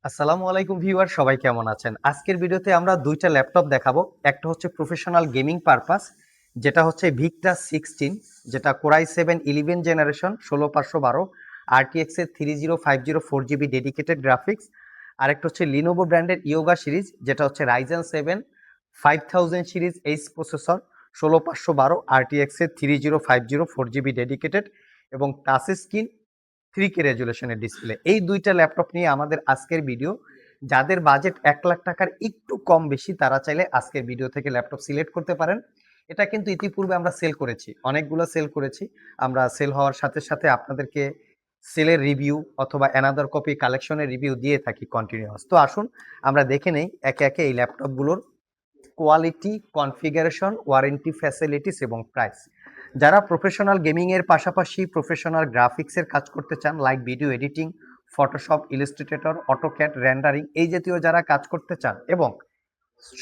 আসসালামু আলাইকুম ভিউয়ার, সবাই কেমন আছেন? আজকের ভিডিওতে আমরা দুইটা ল্যাপটপ দেখাবো। একটা হচ্ছে প্রফেশনাল গেমিং পারপাস, যেটা হচ্ছে ভিক্টাস 16, যেটা কোরাই 7 11 জেনারেশন 16512 RTX এর 3050 4GB ডেডিকেটেড গ্রাফিক্স। আরেকটা হচ্ছে লিনোভো ব্র্যান্ডের ইয়োগা সিরিজ, যেটা হচ্ছে Ryzen 7 5000 series H processor 16512 RTX এর 3050 4GB ডেডিকেটেড এবং টাচ স্ক্রিন 3K রেজুলেশনের ডিসপ্লে। এই দুইটা ল্যাপটপ নিয়ে আমাদের আজকের ভিডিও। যাদের বাজেট 1 লাখ টাকার একটু কম বেশি, তারা চাইলে আজকের ভিডিও থেকে ল্যাপটপ সিলেক্ট করতে পারেন। এটা কিন্তু ইতিপূর্বে আমরা সেল করেছি, অনেকগুলো সেল করেছি। আমরা সেল হওয়ার সাথে সাথে আপনাদেরকে সেলের রিভিউ অথবা অ্যানাদার কপি কালেকশনের রিভিউ দিয়ে থাকি কন্টিনিউয়াস। তো আসুন আমরা দেখে নেই একে একে এই ল্যাপটপগুলোর কোয়ালিটি, কনফিগারেশন, ওয়ারেন্টি, ফ্যাসিলিটিস এবং প্রাইস। যারা প্রফেশনাল গেমিং এর পাশাপাশি প্রফেশনাল গ্রাফিক্সের কাজ করতে চান, like video editing, Photoshop, Illustrator, AutoCAD, rendering, এই জাতীয় যারা কাজ করতে চান এবং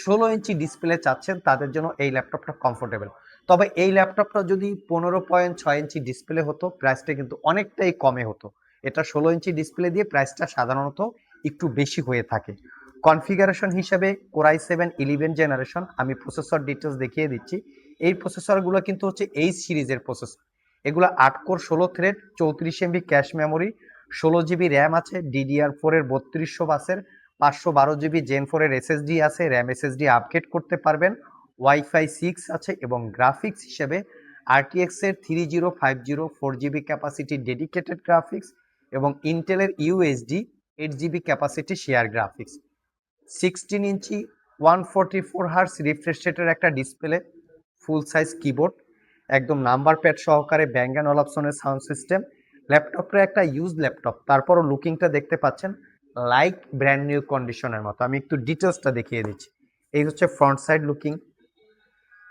16 ইঞ্চি ডিসপ্লে চাচ্ছেন, তাদের জন্য এই ল্যাপটপটা কমফোর্টেবল। তবে এই ল্যাপটপটা যদি 15.6 ইঞ্চি ডিসপ্লে হতো, প্রাইসটা কিন্তু অনেকটাই কমে হতো। এটা 16 ইঞ্চি ডিসপ্লে দিয়ে প্রাইসটা সাধারণত একটু বেশি হয়ে থাকে। কনফিগারেশন হিসেবে কোরাই 7 11 জেনারেশন, আমি প্রসেসর ডিটেলস দেখিয়ে দিচ্ছি। এই প্রসেসরগুলো কিন্তু হচ্ছে এইচ সিরিজের প্রসেসর। এগুলো 8 core 16 thread, 34 MB cache memory, 16 GB RAM আছে, DDR4 এর 3200 বাসের, 512 GB জেন 4 এর এসএসডি আছে, র্যাম এসএসডি আপগ্রেড করতে পারবেন, ওয়াইফাই 6 আছে এবং গ্রাফিক্স হিসেবে আরটিএক্স এর 3050 4GB ক্যাপাসিটি ডেডিকেটেড গ্রাফিক্স এবং ইন্টেলের USD 8GB capacity share graphics. 16 inch 144 hertz refresh রেটের একটা ডিসপ্লে, ফুল সাইজ কিবোর্ড, একদম নাম্বার প্যাড সহকারে ব্যাং অ্যান্ড অলাপসনের সাউন্ড সিস্টেম। ল্যাপটপটা একটা ইউজ ল্যাপটপ, তারপরও লুকিংটা দেখতে পাচ্ছেন লাইক ব্র্যান্ড নিউ কন্ডিশনের মতো। আমি একটু ডিটেলসটা দেখিয়ে দিচ্ছি। এই হচ্ছে ফ্রন্ট সাইড লুকিং,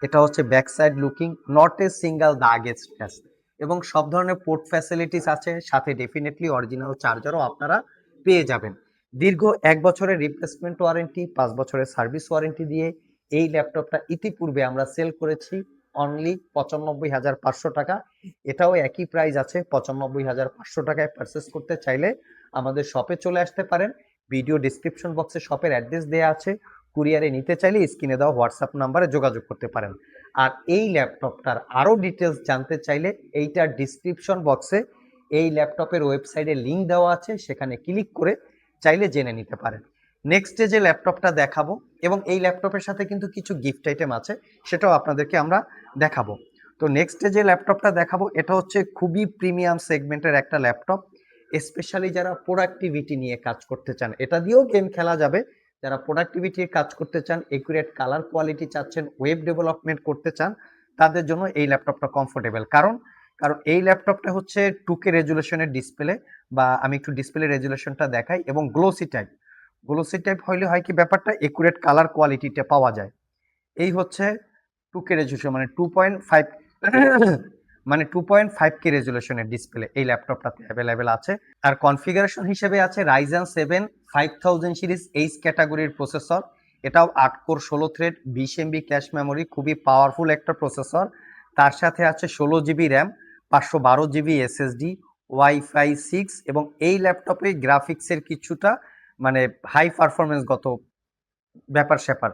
এটা হচ্ছে back side looking, not a single দাগ স্ক্র্যাচ এবং সব ধরনের পোর্ট ফ্যাসিলিটিস আছে, সাথে ডেফিনেটলি অরিজিনাল চার্জারও আপনারা পেয়ে যাবেন। দীর্ঘ 1 বছরের রিপ্লেসমেন্ট ওয়ারেন্টি, 5 বছরের সার্ভিস ওয়ারেন্টি দিয়ে এই ল্যাপটপটা ইতিপূর্বে আমরা সেল করেছি অনলি 95,500 টাকা। এটাও একই প্রাইস আছে, 95,500 টাকায় পারচেস করতে চাইলে আমাদের শপে চলে আসতে পারেন। ভিডিও ডিসক্রিপশন বক্সে শপের অ্যাড্রেস দেওয়া আছে, কুরিয়ারে নিতে চাইলে স্ক্রিনে দেওয়া হোয়াটসঅ্যাপ নাম্বারে যোগাযোগ করতে পারেন। আর এই ল্যাপটপটার আরও ডিটেলস জানতে চাইলে এইটার ডিসক্রিপশন বক্সে এই ল্যাপটপের ওয়েবসাইটের লিঙ্ক দেওয়া আছে, সেখানে ক্লিক করে চাইলে জেনে নিতে পারেন। নেক্সটে যে ল্যাপটপটা দেখাবো, এবং এই ল্যাপটপের সাথে কিন্তু কিছু গিফট আইটেম আছে, সেটাও আপনাদেরকে আমরা দেখাবো। তো নেক্সটে যে ল্যাপটপটা দেখাবো, এটা হচ্ছে খুবই প্রিমিয়াম সেগমেন্টের একটা ল্যাপটপ। স্পেশালি যারা প্রোডাক্টিভিটি নিয়ে কাজ করতে চান, এটা দিয়েও গেম খেলা যাবে। যারা প্রোডাক্টিভিটির কাজ করতে চান, একুরেট কালার কোয়ালিটি চাচ্ছেন, ওয়েব ডেভেলপমেন্ট করতে চান, তাদের জন্য এই ল্যাপটপটা কমফোর্টেবল। কারণ কারণ এই ল্যাপটপটা হচ্ছে 2K রেজুলেশনের ডিসপ্লে, বা আমি একটু ডিসপ্লে রেজুলেশনটা দেখাই, এবং গ্লোসি টাইপ হইলে হয় কি ব্যাপারটা, একুরেট কালার কোয়ালিটিটা পাওয়া যায়। এই হচ্ছে 2K রেজুলেশন, মানে 2.5 মানে 2.5K রেজুলেশনের ডিসপ্লে এই ল্যাপটপটাতে অ্যাভেলেবেল আছে। আর কনফিগারেশন হিসেবে আছে রাইজেন 7 5000 সিরিজ এইচ ক্যাটাগরির প্রসেসর। এটাও 8 core 16 thread, 20 MB cache memory, খুবই পাওয়ারফুল একটা প্রসেসর। তার সাথে আছে 16 GB RAM, 512 GB SSD, wifi 6, এবং এই ল্যাপটপে গ্রাফিক্সের কিছুটা মানে হাই পারফরমেন্স গত ব্যাপার স্যাপার।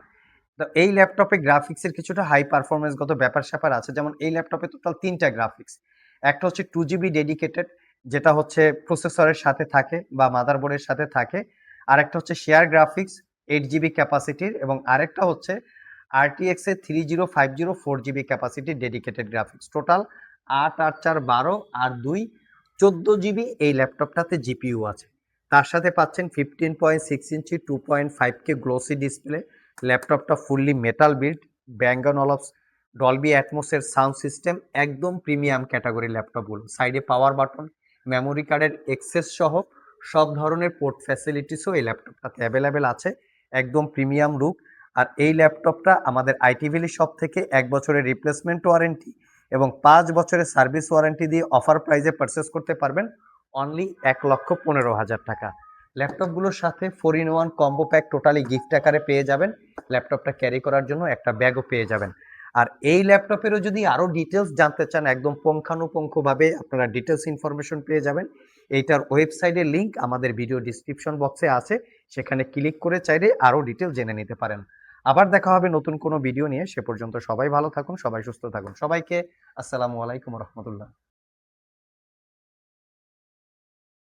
তো এই ল্যাপটপে গ্রাফিক্সের কিছুটা হাই পারফরমেন্স গত ব্যাপার স্যাপার আছে। যেমন এই ল্যাপটপে টোটাল 3টা গ্রাফিক্স। একটা হচ্ছে 2GB ডেডিকেটেড, যেটা হচ্ছে প্রসেসরের সাথে থাকে বা মাদারবোর্ডের সাথে থাকে। আরেকটা হচ্ছে শেয়ার গ্রাফিক্স 8GB ক্যাপাসিটির, এবং আরেকটা হচ্ছে আরটিএক্স এর 3050 4GB ক্যাপাসিটির ডেডিকেটেড গ্রাফিক্স। টোটাল 8 8 4 12 আর 2 14GB এই ল্যাপটপটাতে জিপিইউ আছে। তার সাথে পাচ্ছেন 15.6 ইঞ্চি 2.5K গ্লোসি ডিসপ্লে। ল্যাপটপটা fully metal build, Bang and Dolby অ্যাটমসের সাউন্ড সিস্টেম, একদম প্রিমিয়াম ক্যাটাগরি ল্যাপটপগুলো। সাইডে পাওয়ার বাটন, মেমোরি কার্ডের এক্সেস সহ সব ধরনের পোর্ট ফ্যাসিলিটিসও এই ল্যাপটপটাতে অ্যাভেলেবেল আছে, একদম প্রিমিয়াম লুক। আর এই ল্যাপটপটা আমাদের আইটি ভ্যালি শপ থেকে 1 বছরের রিপ্লেসমেন্ট ওয়ারেন্টি এবং 5 বছরের সার্ভিস ওয়ারেন্টি দিয়ে অফার প্রাইজে পারচেস করতে পারবেন অনলি 1,15,000 টাকা। ল্যাপটপগুলোর সাথে 4-in-1 combo pack totally gift আকারে পেয়ে যাবেন। ল্যাপটপটা ক্যারি করার জন্য একটা ব্যাগও পেয়ে যাবেন। আর এই ল্যাপটপেরও যদি আরও ডিটেলস জানতে চান, একদম পুঙ্খানুপুঙ্খভাবে আপনারা ডিটেলস ইনফরমেশন পেয়ে যাবেন। এইটার ওয়েবসাইটের লিঙ্ক আমাদের ভিডিও ডিসক্রিপশন বক্সে আছে, সেখানে ক্লিক করে চাইলে আরো ডিটেল জেনে নিতে পারেন। আবার দেখা হবে নতুন কোনো ভিডিও নিয়ে। সে পর্যন্ত সবাই ভালো থাকুন, সবাই সুস্থ থাকুন। সবাইকে আসসালামু আলাইকুম রহমতুল্লাহ।